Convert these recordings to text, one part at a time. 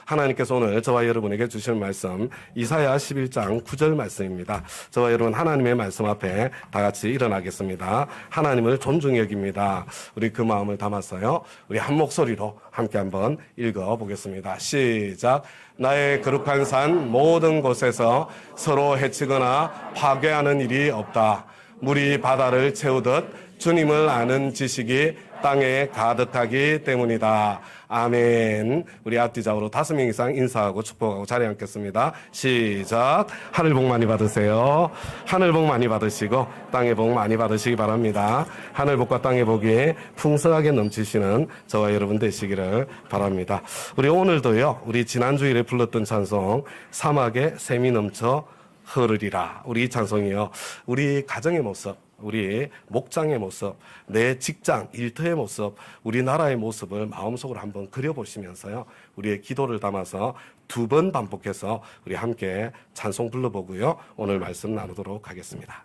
하나님께서 오늘 저와 여러분에게 주실 말씀 이사야 11장 9절 말씀입니다. 저와 여러분 하나님의 말씀 앞에 다 같이 일어나겠습니다. 하나님을 존중히 여깁니다. 우리 그 마음을 담았어요. 우리 한 목소리로 함께 한번 읽어보겠습니다. 시작. 나의 거룩한 산 모든 곳에서 서로 해치거나 파괴하는 일이 없다. 물이 바다를 채우듯 주님을 아는 지식이 땅에 가득하기 때문이다. 아멘. 우리 앞뒤좌우로 5명 이상 인사하고 축복하고 자리에 앉겠습니다. 시작. 하늘 복 많이 받으세요. 하늘 복 많이 받으시고 땅의 복 많이 받으시기 바랍니다. 하늘 복과 땅의 복이 풍성하게 넘치시는 저와 여러분 되시기를 바랍니다. 우리 오늘도요, 우리 지난주일에 불렀던 찬송 사막에 샘이 넘쳐 흐르리라. 우리 이 찬송이요, 우리 가정의 모습, 우리 목장의 모습, 내 직장, 일터의 모습, 우리나라의 모습을 마음속으로 한번 그려보시면서요, 우리의 기도를 담아서 2번 반복해서 우리 함께 찬송 불러보고요, 오늘 말씀 나누도록 하겠습니다.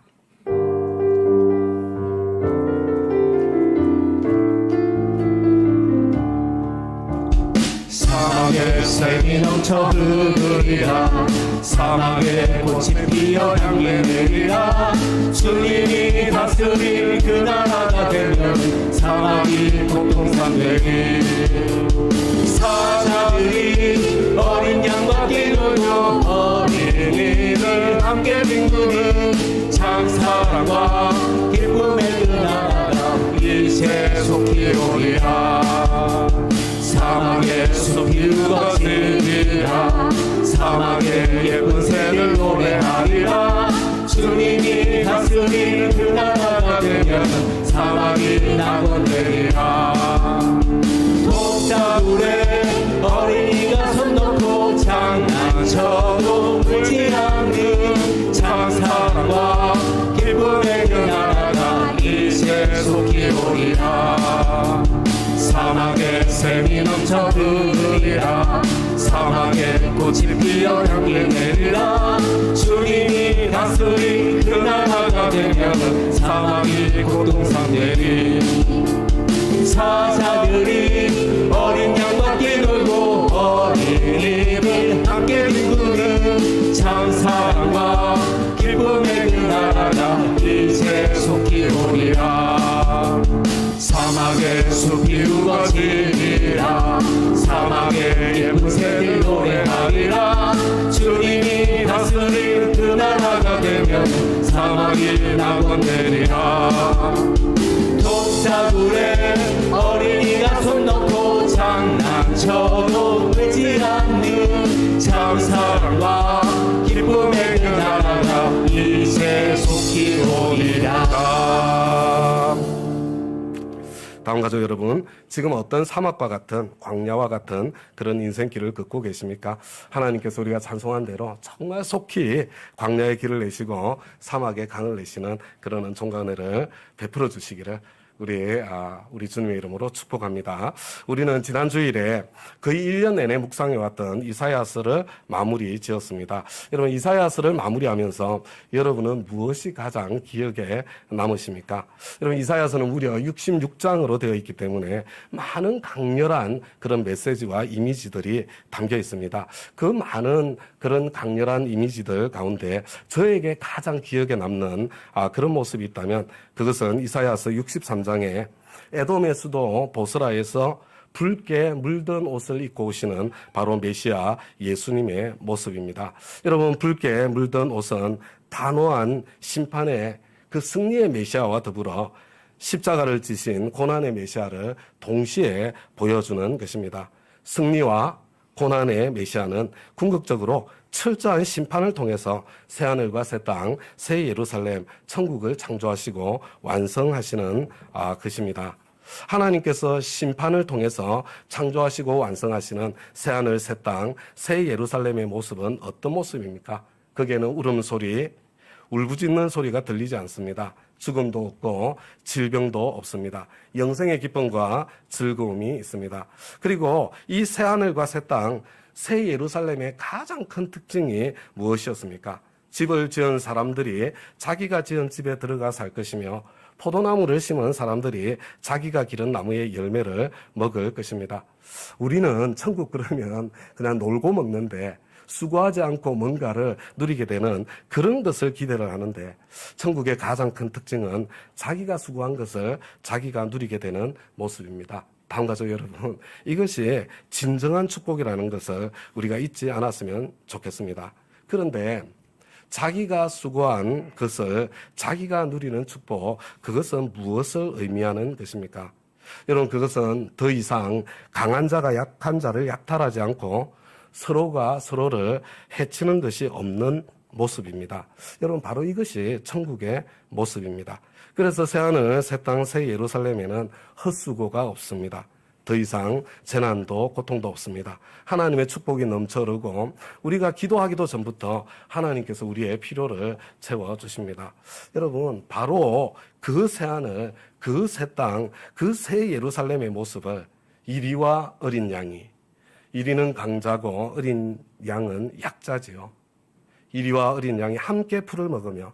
사막에 샘이 넘쳐 흐르리라. 사막에 꽃이 피어 향기 내리라. 주님이 다스릴 그 나라가 되면 사막이 고통산되리. 사자들이 어린 양과 기르며 어린이를 함께 빙그는 장사랑과 기쁨의 그 나라가 이제 속히 오리라. 사막에 숲이 우거지리라. 사막에 예쁜 새를 노래하리라. 주님이 다스리는 그 나라가 되면 사막이 낙원되리라. 독자굴에 어린이가 손 놓고 장난쳐도 울지 않는 장사랑과 기쁨의 그 나라가 이제 속히 오리라. 사막에 샘이 넘쳐 흐르리라. 사막에 꽃이 피어 향기 내리라. 주님이 다스린 그 나라가 되면 사막이 고통산되리. 사자들이 어린 양과 뛰놀고 어린이를 함께 빙그는 참사랑과 기쁨의 그 나라가 이제 속히 오리라. 사막에 숲이 우거지리라. 사막에 예쁜 새들 노래하리라. 주님이 다스린 그 나라가 되면 사막이 낙원되리라. 독자굴에 어린이가 손 놓고 장난쳐도 울지 않는 참사랑과 기쁨의 그 나라가 이제 속히 오리라. 다음 가족 여러분, 지금 어떤 사막과 같은 광야와 같은 그런 인생길을 걷고 계십니까? 하나님께서 우리가 찬송한 대로 정말 속히 광야의 길을 내시고 사막의 강을 내시는 그런 은총과 은혜를 베풀어 주시기를 우리 주님의 이름으로 축복합니다. 우리는 지난 주일에 거의 1년 내내 묵상해왔던 이사야서를 마무리 지었습니다. 여러분, 이사야서를 마무리하면서 여러분은 무엇이 가장 기억에 남으십니까? 여러분, 이사야서는 무려 66장으로 되어 있기 때문에 많은 강렬한 그런 메시지와 이미지들이 담겨 있습니다. 그 많은 그런 강렬한 이미지들 가운데 저에게 가장 기억에 남는 그런 모습이 있다면 그것은 이사야서 63장에 에돔의 수도 보스라에서 붉게 물든 옷을 입고 오시는 바로 메시아 예수님의 모습입니다. 여러분, 붉게 물든 옷은 단호한 심판의 그 승리의 메시아와 더불어 십자가를 지신 고난의 메시아를 동시에 보여주는 것입니다. 승리와 고난의 메시아는 궁극적으로 철저한 심판을 통해서 새하늘과 새 땅, 새 예루살렘, 천국을 창조하시고 완성하시는 것입니다. 하나님께서 심판을 통해서 창조하시고 완성하시는 새하늘, 새 땅, 새 예루살렘의 모습은 어떤 모습입니까? 거기에는 울음소리, 울부짖는 소리가 들리지 않습니다. 죽음도 없고 질병도 없습니다. 영생의 기쁨과 즐거움이 있습니다. 그리고 이 새하늘과 새 땅, 새 예루살렘의 가장 큰 특징이 무엇이었습니까? 집을 지은 사람들이 자기가 지은 집에 들어가 살 것이며 포도나무를 심은 사람들이 자기가 기른 나무의 열매를 먹을 것입니다. 우리는 천국 그러면 그냥 놀고 먹는데 수고하지 않고 뭔가를 누리게 되는 그런 것을 기대를 하는데, 천국의 가장 큰 특징은 자기가 수고한 것을 자기가 누리게 되는 모습입니다. 다음 가족 여러분, 이것이 진정한 축복이라는 것을 우리가 잊지 않았으면 좋겠습니다. 그런데 자기가 수고한 것을 자기가 누리는 축복, 그것은 무엇을 의미하는 것입니까? 여러분, 그것은 더 이상 강한 자가 약한 자를 약탈하지 않고 서로가 서로를 해치는 것이 없는 모습입니다. 여러분, 바로 이것이 천국의 모습입니다. 그래서 새하늘, 새 땅, 새 예루살렘에는 헛수고가 없습니다. 더 이상 재난도 고통도 없습니다. 하나님의 축복이 넘쳐 흐르고 우리가 기도하기도 전부터 하나님께서 우리의 필요를 채워주십니다. 여러분, 바로 그 새하늘, 그 새 땅, 그 새 예루살렘의 모습을 이리와 어린 양이, 이리는 강자고 어린 양은 약자지요. 이리와 어린 양이 함께 풀을 먹으며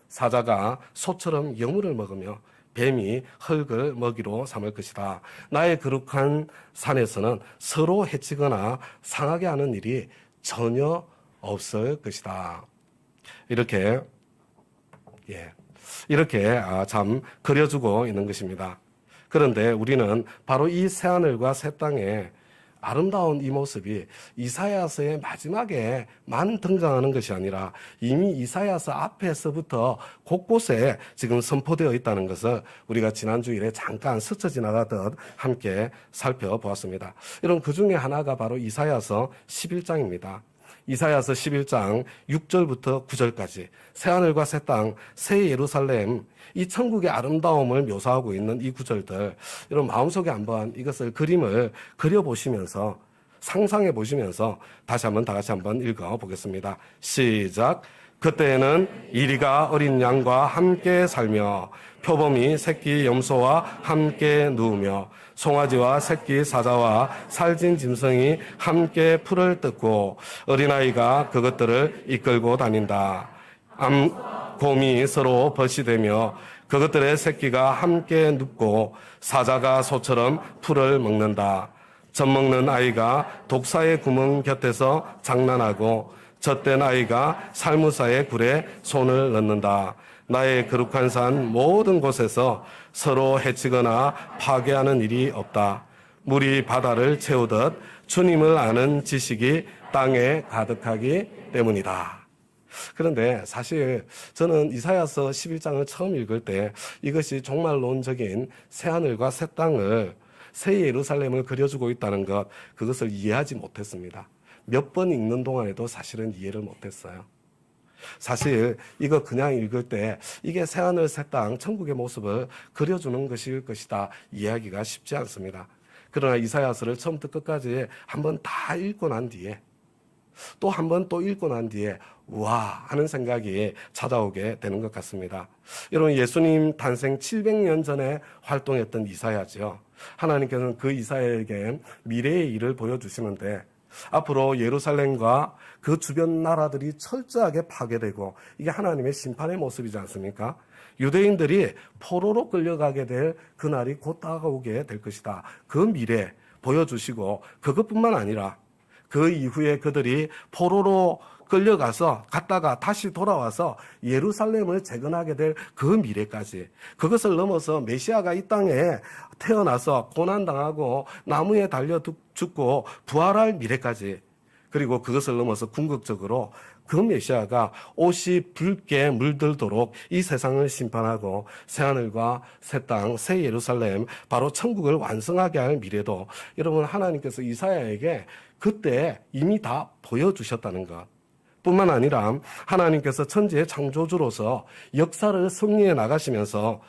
사자가 소처럼 여물을 먹으며 뱀이 흙을 먹이로 삼을 것이다. 나의 거룩한 산에서는 서로 해치거나 상하게 하는 일이 전혀 없을 것이다. 이렇게 참 그려주고 있는 것입니다. 그런데 우리는 바로 이 새하늘과 새 땅에 아름다운 이 모습이 이사야서의 마지막에만 등장하는 것이 아니라 이미 이사야서 앞에서부터 곳곳에 지금 선포되어 있다는 것을 우리가 지난 주일에 잠깐 스쳐 지나가듯 함께 살펴보았습니다. 여러분, 그 중에 하나가 바로 이사야서 11장입니다. 이사야서 11장 6절부터 9절까지 새하늘과 새 땅, 새 예루살렘, 이 천국의 아름다움을 묘사하고 있는 이 구절들, 여러분 마음속에 한번 이것을 그림을 그려보시면서 상상해 보시면서 다시 한번 다 같이 한번 읽어보겠습니다. 시작. 그때에는 이리가 어린 양과 함께 살며 표범이 새끼 염소와 함께 누우며 송아지와 새끼 사자와 살진 짐승이 함께 풀을 뜯고 어린아이가 그것들을 이끌고 다닌다. 곰이 서로 벗이되며 그것들의 새끼가 함께 눕고 사자가 소처럼 풀을 먹는다. 젖 먹는 아이가 독사의 구멍 곁에서 장난하고 젖된 아이가 살무사의 굴에 손을 넣는다. 나의 거룩한 산 모든 곳에서 서로 해치거나 파괴하는 일이 없다. 물이 바다를 채우듯 주님을 아는 지식이 땅에 가득하기 때문이다. 그런데 사실 저는 이사야서 11장을 처음 읽을 때 이것이 종말론적인 새하늘과 새 땅을, 새 예루살렘을 그려주고 있다는 것, 그것을 이해하지 못했습니다. 몇 번 읽는 동안에도 사실은 이해를 못했어요. 사실 이거 그냥 읽을 때 이게 새하늘 새 땅 천국의 모습을 그려주는 것일 것이다 이해하기가 쉽지 않습니다. 그러나 이사야서를 처음부터 끝까지 한번 다 읽고 난 뒤에 또 한 번 또 읽고 난 뒤에 와 하는 생각이 찾아오게 되는 것 같습니다. 여러분, 예수님 탄생 700년 전에 활동했던 이사야죠. 하나님께서는 그 이사야에게 미래의 일을 보여주시는데 앞으로 예루살렘과 그 주변 나라들이 철저하게 파괴되고 이게 하나님의 심판의 모습이지 않습니까? 유대인들이 포로로 끌려가게 될 그날이 곧 다가오게 될 것이다. 그 미래 보여주시고 그것뿐만 아니라 그 이후에 그들이 포로로 끌려가서 갔다가 다시 돌아와서 예루살렘을 재건하게 될 그 미래까지, 그것을 넘어서 메시아가 이 땅에 태어나서 고난당하고 나무에 달려 죽고 부활할 미래까지, 그리고 그것을 넘어서 궁극적으로 그 메시아가 옷이 붉게 물들도록 이 세상을 심판하고 새하늘과 새 땅, 새 예루살렘, 바로 천국을 완성하게 할 미래도 여러분 하나님께서 이사야에게 그때 이미 다 보여주셨다는 것 뿐만 아니라 하나님께서 천지의 창조주로서 역사를 승리해 나가시면서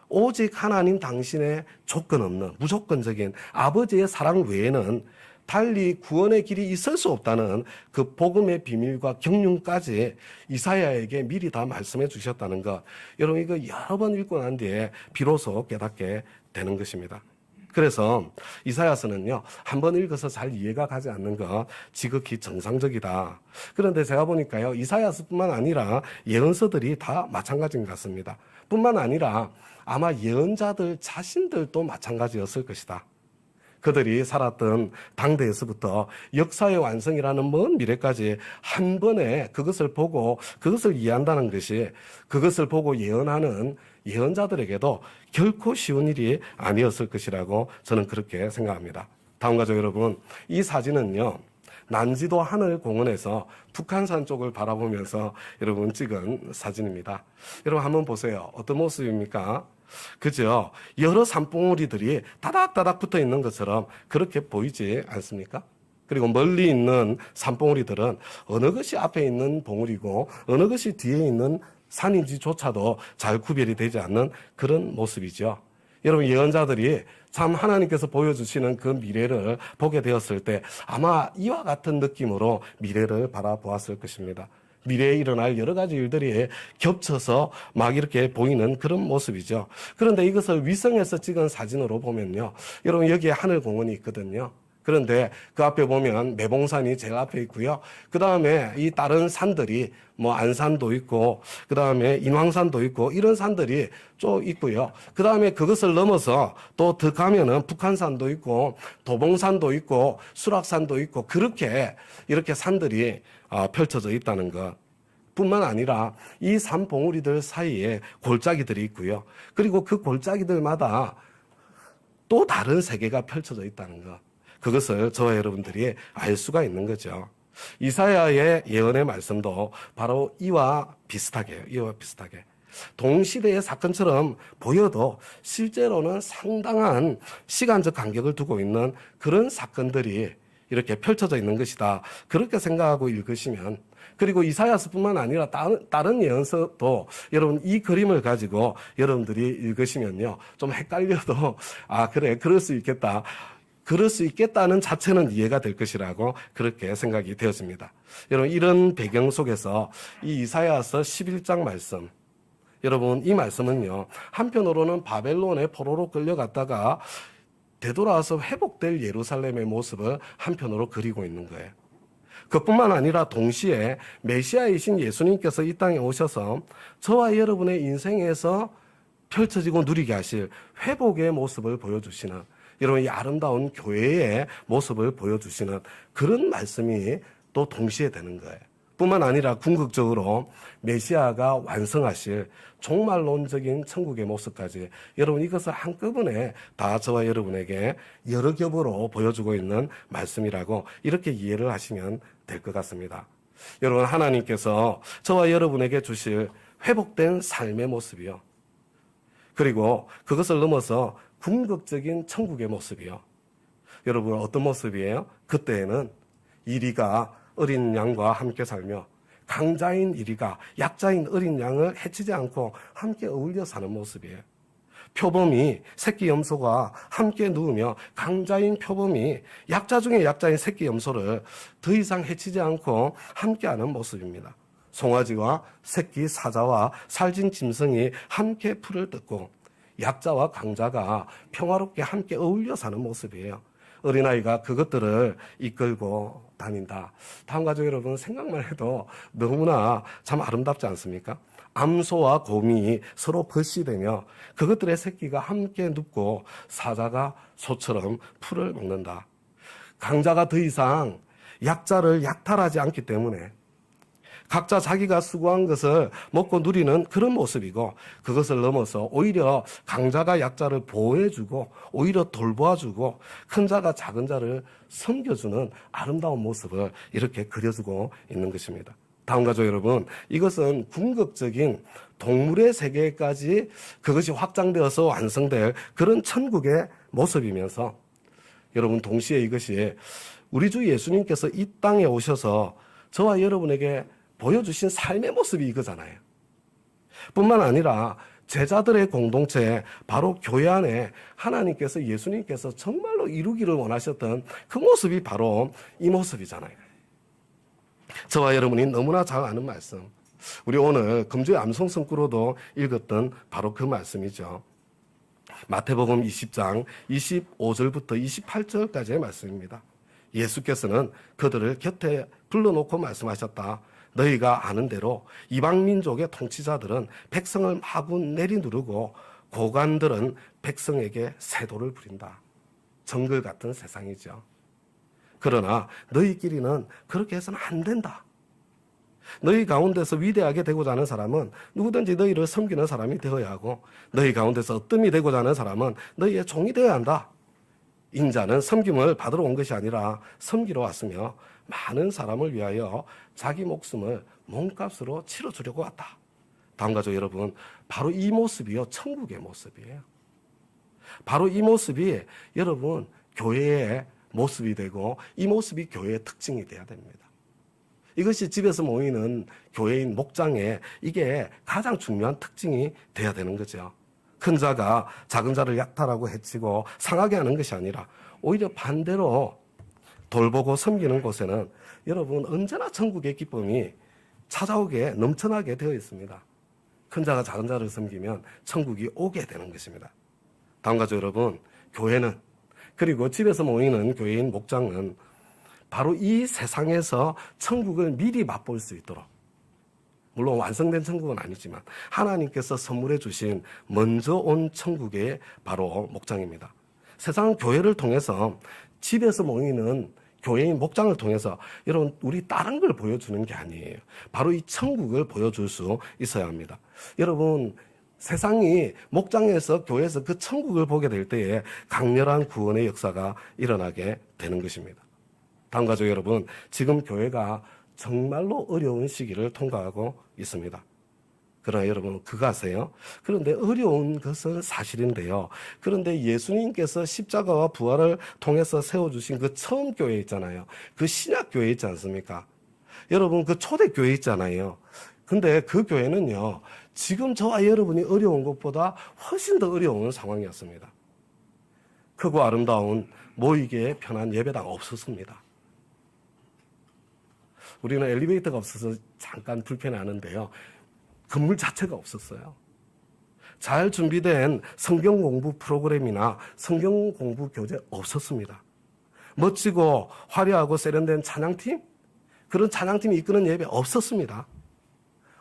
오직 하나님 당신의 조건 없는 무조건적인 아버지의 사랑 외에는 달리 구원의 길이 있을 수 없다는 그 복음의 비밀과 경륜까지 이사야에게 미리 다 말씀해 주셨다는 것, 여러분 이거 여러 번 읽고 난 뒤에 비로소 깨닫게 되는 것입니다. 그래서 이사야서는요, 한번 읽어서 잘 이해가 가지 않는 것 지극히 정상적이다. 그런데 제가 보니까요, 이사야서뿐만 아니라 예언서들이 다 마찬가지인 것 같습니다. 뿐만 아니라 아마 예언자들 자신들도 마찬가지였을 것이다. 그들이 살았던 당대에서부터 역사의 완성이라는 먼 미래까지 한 번에 그것을 보고 그것을 이해한다는 것이 그것을 보고 예언하는 예언자들에게도 결코 쉬운 일이 아니었을 것이라고 저는 그렇게 생각합니다. 다음 가족 여러분, 이 사진은요, 난지도 하늘공원에서 북한산 쪽을 바라보면서 여러분 찍은 사진입니다. 여러분 한번 보세요. 어떤 모습입니까? 그죠? 여러 산봉우리들이 다닥다닥 붙어 있는 것처럼 그렇게 보이지 않습니까? 그리고 멀리 있는 산봉우리들은 어느 것이 앞에 있는 봉우리고 어느 것이 뒤에 있는 산인지조차도 잘 구별이 되지 않는 그런 모습이죠. 여러분, 예언자들이 참 하나님께서 보여주시는 그 미래를 보게 되었을 때 아마 이와 같은 느낌으로 미래를 바라보았을 것입니다. 미래에 일어날 여러 가지 일들이 겹쳐서 막 이렇게 보이는 그런 모습이죠. 그런데 이것을 위성에서 찍은 사진으로 보면요, 여러분 여기에 하늘공원이 있거든요. 그런데 그 앞에 보면 매봉산이 제일 앞에 있고요. 그 다음에 이 다른 산들이 뭐 안산도 있고, 그 다음에 인왕산도 있고, 이런 산들이 쭉 있고요. 그 다음에 그것을 넘어서 또 더 가면은 북한산도 있고, 도봉산도 있고, 수락산도 있고, 그렇게 이렇게 산들이 펼쳐져 있다는 것. 뿐만 아니라 이 산 봉우리들 사이에 골짜기들이 있고요. 그리고 그 골짜기들마다 또 다른 세계가 펼쳐져 있다는 것. 그것을 저와 여러분들이 알 수가 있는 거죠. 이사야의 예언의 말씀도 바로 이와 비슷하게, 동시대의 사건처럼 보여도 실제로는 상당한 시간적 간격을 두고 있는 그런 사건들이 이렇게 펼쳐져 있는 것이다. 그렇게 생각하고 읽으시면, 그리고 이사야서뿐만 아니라 다른 예언서도 여러분 이 그림을 가지고 여러분들이 읽으시면요, 좀 헷갈려도 그래, 그럴 수 있겠다. 그럴 수 있겠다는 자체는 이해가 될 것이라고 그렇게 생각이 되어집니다. 여러분, 이런 배경 속에서 이 이사야서 11장 말씀, 여러분 이 말씀은요, 한편으로는 바벨론의 포로로 끌려갔다가 되돌아와서 회복될 예루살렘의 모습을 한편으로 그리고 있는 거예요. 그뿐만 아니라 동시에 메시아이신 예수님께서 이 땅에 오셔서 저와 여러분의 인생에서 펼쳐지고 누리게 하실 회복의 모습을 보여주시는, 여러분 이 아름다운 교회의 모습을 보여주시는 그런 말씀이 또 동시에 되는 거예요. 뿐만 아니라 궁극적으로 메시아가 완성하실 종말론적인 천국의 모습까지, 여러분 이것을 한꺼번에 다 저와 여러분에게 여러 겹으로 보여주고 있는 말씀이라고 이렇게 이해를 하시면 될 것 같습니다. 여러분, 하나님께서 저와 여러분에게 주실 회복된 삶의 모습이요, 그리고 그것을 넘어서 궁극적인 천국의 모습이요. 여러분 어떤 모습이에요? 그때에는 이리가 어린 양과 함께 살며 강자인 이리가 약자인 어린 양을 해치지 않고 함께 어울려 사는 모습이에요. 표범이 새끼 염소가 함께 누우며 강자인 표범이 약자 중에 약자인 새끼 염소를 더 이상 해치지 않고 함께하는 모습입니다. 송아지와 새끼 사자와 살진 짐승이 함께 풀을 뜯고 약자와 강자가 평화롭게 함께 어울려 사는 모습이에요. 어린아이가 그것들을 이끌고 다닌다. 다음 가족 여러분, 생각만 해도 너무나 참 아름답지 않습니까? 암소와 곰이 서로 벌시되며 그것들의 새끼가 함께 눕고 사자가 소처럼 풀을 먹는다. 강자가 더 이상 약자를 약탈하지 않기 때문에 각자 자기가 수고한 것을 먹고 누리는 그런 모습이고, 그것을 넘어서 오히려 강자가 약자를 보호해주고 오히려 돌보아주고 큰 자가 작은 자를 섬겨주는 아름다운 모습을 이렇게 그려주고 있는 것입니다. 다음 가족 여러분, 이것은 궁극적인 동물의 세계까지 그것이 확장되어서 완성될 그런 천국의 모습이면서, 여러분 동시에 이것이 우리 주 예수님께서 이 땅에 오셔서 저와 여러분에게 보여주신 삶의 모습이 이거잖아요. 뿐만 아니라 제자들의 공동체, 바로 교회 안에 하나님께서, 예수님께서 정말로 이루기를 원하셨던 그 모습이 바로 이 모습이잖아요. 저와 여러분이 너무나 잘 아는 말씀, 우리 오늘 금주의 암송성구로도 읽었던 바로 그 말씀이죠. 마태복음 20장 25절부터 28절까지의 말씀입니다. 예수께서는 그들을 곁에 불러놓고 말씀하셨다. 너희가 아는 대로 이방 민족의 통치자들은 백성을 마구 내리누르고 고관들은 백성에게 세도를 부린다. 정글 같은 세상이죠. 그러나 너희끼리는 그렇게 해서는 안 된다. 너희 가운데서 위대하게 되고자 하는 사람은 누구든지 너희를 섬기는 사람이 되어야 하고, 너희 가운데서 어뜸이 되고자 하는 사람은 너희의 종이 되어야 한다. 인자는 섬김을 받으러 온 것이 아니라 섬기러 왔으며 많은 사람을 위하여 자기 목숨을 몸값으로 치러주려고 왔다. 다음 가족 여러분, 바로 이 모습이요, 천국의 모습이에요. 바로 이 모습이 여러분 교회의 모습이 되고, 이 모습이 교회의 특징이 돼야 됩니다. 이것이 집에서 모이는 교회인 목장의 이게 가장 중요한 특징이 돼야 되는 거죠. 큰 자가 작은 자를 약탈하고 해치고 상하게 하는 것이 아니라 오히려 반대로 돌보고 섬기는 곳에는 여러분 언제나 천국의 기쁨이 찾아오게 넘쳐나게 되어 있습니다. 큰 자가 작은 자를 섬기면 천국이 오게 되는 것입니다. 다음 가족 여러분, 교회는, 그리고 집에서 모이는 교회인 목장은 바로 이 세상에서 천국을 미리 맛볼 수 있도록, 물론 완성된 천국은 아니지만 하나님께서 선물해 주신 먼저 온 천국의 바로 목장입니다. 세상은 교회를 통해서, 집에서 모이는 교회인 목장을 통해서 여러분 우리 다른 걸 보여주는 게 아니에요. 바로 이 천국을 보여줄 수 있어야 합니다. 여러분 세상이 목장에서, 교회에서 그 천국을 보게 될 때에 강렬한 구원의 역사가 일어나게 되는 것입니다. 다음 가족 여러분, 지금 교회가 정말로 어려운 시기를 통과하고 있습니다. 그러나 여러분 그거 아세요? 그런데 어려운 것은 사실인데요. 그런데 예수님께서 십자가와 부활을 통해서 세워주신 그 처음 교회 있잖아요. 그 신약 교회 있지 않습니까? 여러분 그 초대 교회 있잖아요. 근데 그 교회는요, 지금 저와 여러분이 어려운 것보다 훨씬 더 어려운 상황이었습니다. 크고 아름다운 모이기에 편한 예배당 없었습니다. 우리는 엘리베이터가 없어서 잠깐 불편해하는데요. 건물 자체가 없었어요. 잘 준비된 성경 공부 프로그램이나 성경 공부 교재 없었습니다. 멋지고 화려하고 세련된 찬양팀? 그런 찬양팀이 이끄는 예배 없었습니다.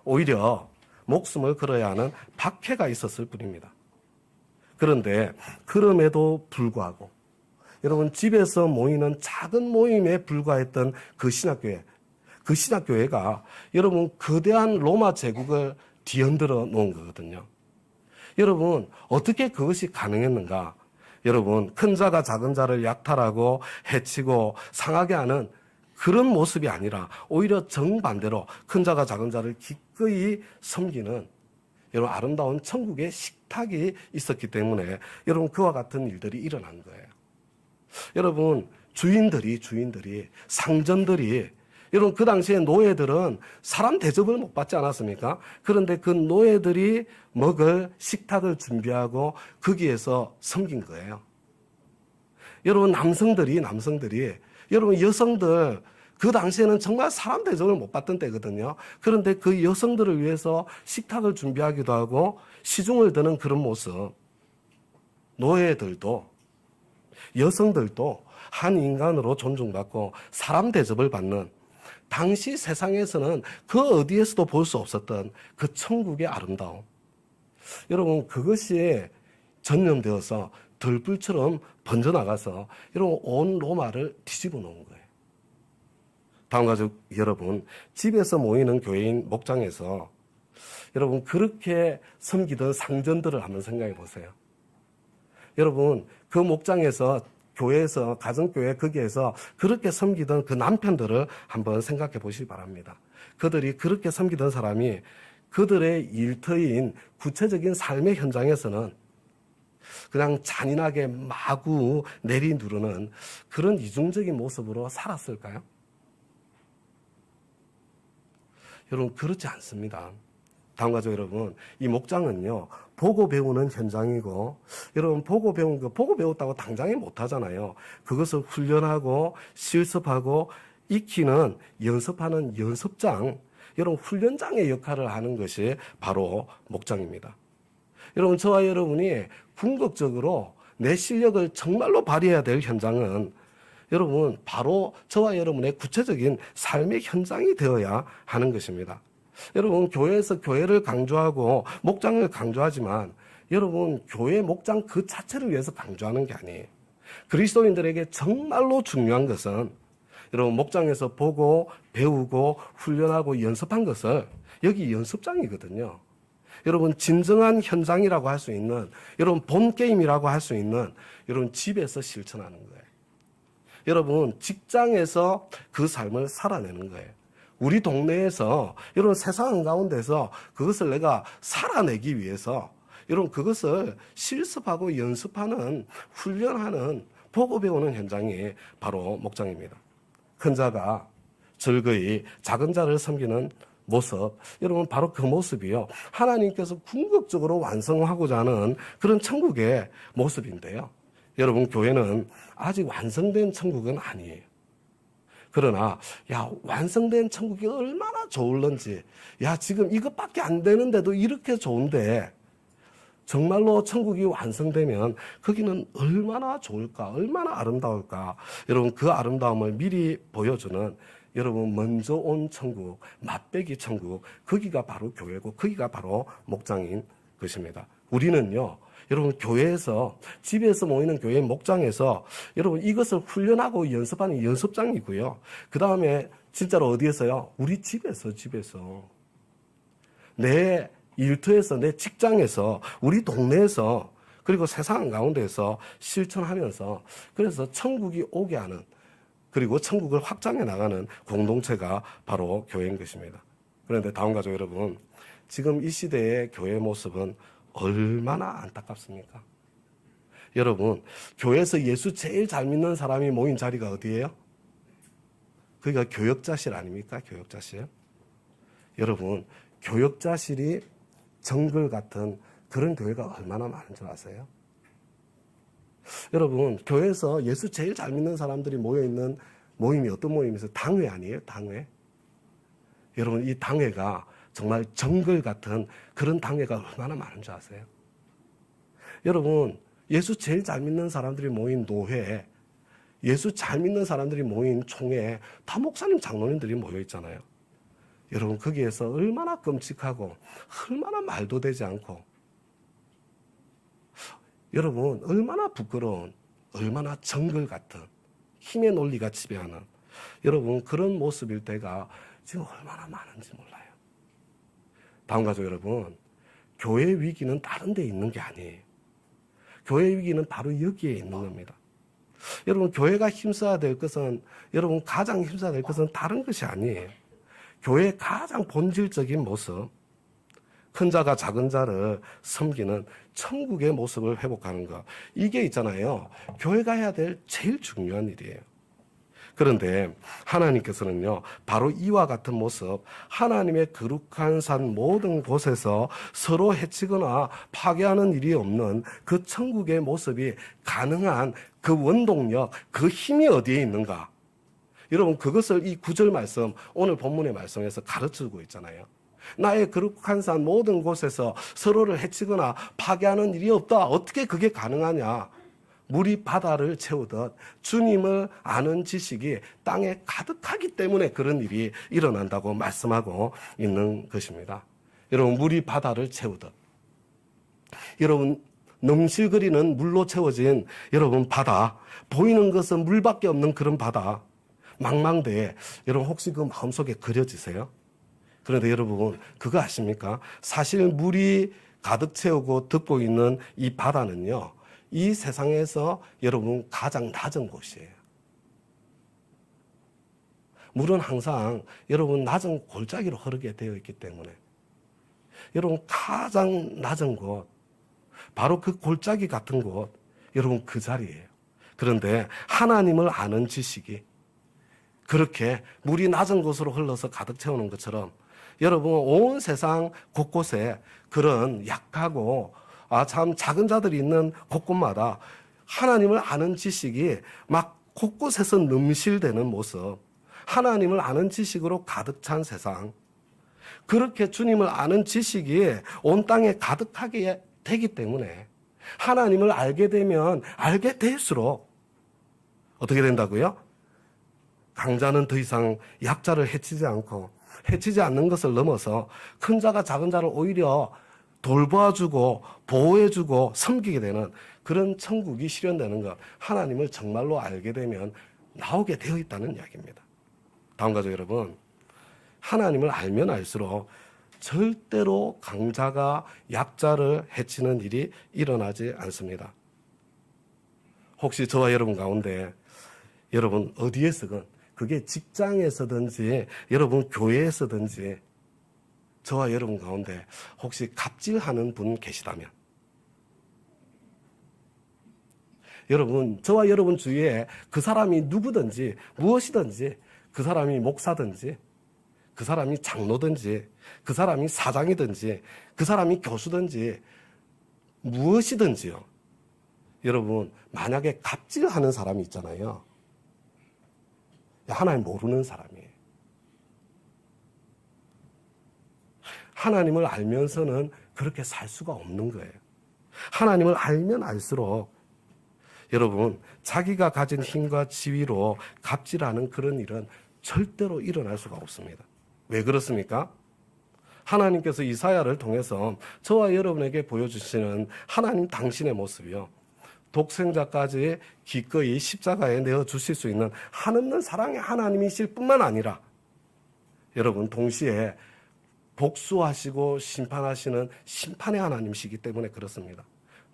오히려 목숨을 걸어야 하는 박해가 있었을 뿐입니다. 그런데 그럼에도 불구하고 여러분 집에서 모이는 작은 모임에 불과했던 그 신학교회, 그 신학교회가 여러분 거대한 로마 제국을 뒤흔들어 놓은 거거든요. 여러분 어떻게 그것이 가능했는가? 여러분 큰 자가 작은 자를 약탈하고 해치고 상하게 하는 그런 모습이 아니라 오히려 정반대로 큰 자가 작은 자를 기꺼이 섬기는 여러분 아름다운 천국의 식탁이 있었기 때문에 여러분 그와 같은 일들이 일어난 거예요. 여러분 주인들이 상전들이, 여러분 그 당시에 노예들은 사람 대접을 못 받지 않았습니까? 그런데 그 노예들이 먹을 식탁을 준비하고 거기에서 섬긴 거예요. 여러분 남성들이 여러분 여성들, 그 당시에는 정말 사람 대접을 못 받던 때거든요. 그런데 그 여성들을 위해서 식탁을 준비하기도 하고 시중을 드는 그런 모습, 노예들도 여성들도 한 인간으로 존중받고 사람 대접을 받는, 당시 세상에서는 그 어디에서도 볼 수 없었던 그 천국의 아름다움, 여러분 그것이 전염되어서 들불처럼 번져나가서 여러분 온 로마를 뒤집어 놓은 거예요. 다음 가족 여러분, 집에서 모이는 교회인 목장에서 여러분 그렇게 섬기던 상전들을 한번 생각해 보세요. 여러분 그 목장에서, 교회에서, 가정교회 거기에서 그렇게 섬기던 그 남편들을 한번 생각해 보시기 바랍니다. 그들이 그렇게 섬기던 사람이 그들의 일터인 구체적인 삶의 현장에서는 그냥 잔인하게 마구 내리누르는 그런 이중적인 모습으로 살았을까요? 여러분 그렇지 않습니다. 다음 가족 여러분, 이 목장은요 보고 배우는 현장이고, 여러분 보고 배운 거, 보고 배웠다고 당장에 못하잖아요. 그것을 훈련하고 실습하고 익히는, 연습하는 연습장, 여러분 훈련장의 역할을 하는 것이 바로 목장입니다. 여러분, 저와 여러분이 궁극적으로 내 실력을 정말로 발휘해야 될 현장은 여러분, 바로 저와 여러분의 구체적인 삶의 현장이 되어야 하는 것입니다. 여러분, 교회에서 교회를 강조하고 목장을 강조하지만 여러분, 교회 목장 그 자체를 위해서 강조하는 게 아니에요. 그리스도인들에게 정말로 중요한 것은 여러분, 목장에서 보고 배우고 훈련하고 연습한 것을 여기 연습장이거든요. 여러분, 진정한 현장이라고 할 수 있는, 여러분, 본 게임이라고 할 수 있는 여러분, 집에서 실천하는 거예요. 여러분, 직장에서 그 삶을 살아내는 거예요. 우리 동네에서, 여러분, 세상 가운데서 그것을 내가 살아내기 위해서 여러분, 그것을 실습하고 연습하는, 훈련하는, 보고 배우는 현장이 바로 목장입니다. 큰 자가 즐거이 작은 자를 섬기는 모습, 여러분, 바로 그 모습이요, 하나님께서 궁극적으로 완성하고자 하는 그런 천국의 모습인데요. 여러분, 교회는 아직 완성된 천국은 아니에요. 그러나 완성된 천국이 얼마나 좋을런지, 지금 이것밖에 안 되는데도 이렇게 좋은데 정말로 천국이 완성되면 거기는 얼마나 좋을까, 얼마나 아름다울까. 여러분, 그 아름다움을 미리 보여주는, 여러분, 먼저 온 천국, 맛배기 천국, 거기가 바로 교회고 거기가 바로 목장인 것입니다. 우리는요, 여러분, 교회에서, 집에서 모이는 교회 목장에서 여러분, 이것을 훈련하고 연습하는 연습장이고요. 그 다음에 진짜로 어디에서요? 우리 집에서. 내 일터에서, 내 직장에서, 우리 동네에서, 그리고 세상 가운데에서 실천하면서, 그래서 천국이 오게 하는, 그리고 천국을 확장해 나가는 공동체가 바로 교회인 것입니다. 그런데 다음 가족 여러분, 지금 이 시대의 교회 모습은 얼마나 안타깝습니까? 여러분, 교회에서 예수 제일 잘 믿는 사람이 모인 자리가 어디예요? 그게 교역자실 아닙니까? 교역자실. 여러분, 교역자실이 정글 같은 그런 교회가 얼마나 많은 줄 아세요? 여러분, 교회에서 예수 제일 잘 믿는 사람들이 모여있는 모임이 어떤 모임이세요? 당회 아니에요? 당회. 여러분, 이 당회가 정말 정글 같은 그런 당회가 얼마나 많은 줄 아세요? 여러분, 예수 제일 잘 믿는 사람들이 모인 노회, 예수 잘 믿는 사람들이 모인 총회, 다 목사님, 장로님들이 모여 있잖아요. 여러분, 거기에서 얼마나 끔찍하고 얼마나 말도 되지 않고, 여러분, 얼마나 부끄러운, 얼마나 정글 같은 힘의 논리가 지배하는, 여러분, 그런 모습일 때가 지금 얼마나 많은지 몰라요. 다음 가족 여러분, 교회 위기는 다른 데 있는 게 아니에요. 교회 위기는 바로 여기에 있는 겁니다. 여러분, 교회가 힘써야 될 것은, 여러분, 가장 힘써야 될 것은 다른 것이 아니에요. 교회의 가장 본질적인 모습, 큰 자가 작은 자를 섬기는 천국의 모습을 회복하는 것, 이게 있잖아요, 교회가 해야 될 제일 중요한 일이에요. 그런데 하나님께서는요, 바로 이와 같은 모습, 하나님의 거룩한 산 모든 곳에서 서로 해치거나 파괴하는 일이 없는 그 천국의 모습이 가능한 그 원동력, 그 힘이 어디에 있는가? 여러분, 그것을 이 9절 말씀, 오늘 본문의 말씀에서 가르쳐주고 있잖아요. 나의 거룩한 산 모든 곳에서 서로를 해치거나 파괴하는 일이 없다. 어떻게 그게 가능하냐? 물이 바다를 채우듯 주님을 아는 지식이 땅에 가득하기 때문에 그런 일이 일어난다고 말씀하고 있는 것입니다. 여러분, 물이 바다를 채우듯, 여러분, 넘실거리는 물로 채워진 여러분 바다, 보이는 것은 물밖에 없는 그런 바다, 망망대해, 여러분 혹시 그 마음속에 그려지세요? 그런데 여러분, 그거 아십니까? 사실 물이 가득 채우고 덮고 있는 이 바다는요, 이 세상에서 여러분 가장 낮은 곳이에요. 물은 항상 여러분 낮은 골짜기로 흐르게 되어 있기 때문에 여러분 가장 낮은 곳, 바로 그 골짜기 같은 곳, 여러분 그 자리예요. 그런데 하나님을 아는 지식이 그렇게 물이 낮은 곳으로 흘러서 가득 채우는 것처럼 여러분 온 세상 곳곳에 그런 약하고 참 작은 자들이 있는 곳곳마다 하나님을 아는 지식이 막 곳곳에서 넘실대는 모습, 하나님을 아는 지식으로 가득 찬 세상, 그렇게 주님을 아는 지식이 온 땅에 가득하게 되기 때문에 하나님을 알게 되면 알게 될수록 어떻게 된다고요? 강자는 더 이상 약자를 해치지 않고 해치지 않는 것을 넘어서 큰 자가 작은 자를 오히려 돌봐주고 보호해주고 섬기게 되는 그런 천국이 실현되는 것, 하나님을 정말로 알게 되면 나오게 되어 있다는 이야기입니다. 다음 가족 여러분, 하나님을 알면 알수록 절대로 강자가 약자를 해치는 일이 일어나지 않습니다. 혹시 저와 여러분 가운데 여러분 어디에서든, 그게 직장에서든지 여러분 교회에서든지 저와 여러분 가운데 혹시 갑질하는 분 계시다면, 여러분 저와 여러분 주위에 그 사람이 누구든지 무엇이든지, 그 사람이 목사든지 그 사람이 장로든지 그 사람이 사장이든지 그 사람이 교수든지 무엇이든지요, 여러분 만약에 갑질하는 사람이 있잖아요. 하나님 모르는 사람이에요. 하나님을 알면서는 그렇게 살 수가 없는 거예요. 하나님을 알면 알수록 여러분 자기가 가진 힘과 지위로 갑질하는 그런 일은 절대로 일어날 수가 없습니다. 왜 그렇습니까? 하나님께서 이사야를 통해서 저와 여러분에게 보여주시는 하나님 당신의 모습이요, 독생자까지 기꺼이 십자가에 내어주실 수 있는 한없는 사랑의 하나님이실 뿐만 아니라 여러분 동시에 복수하시고 심판하시는 심판의 하나님이시기 때문에 그렇습니다.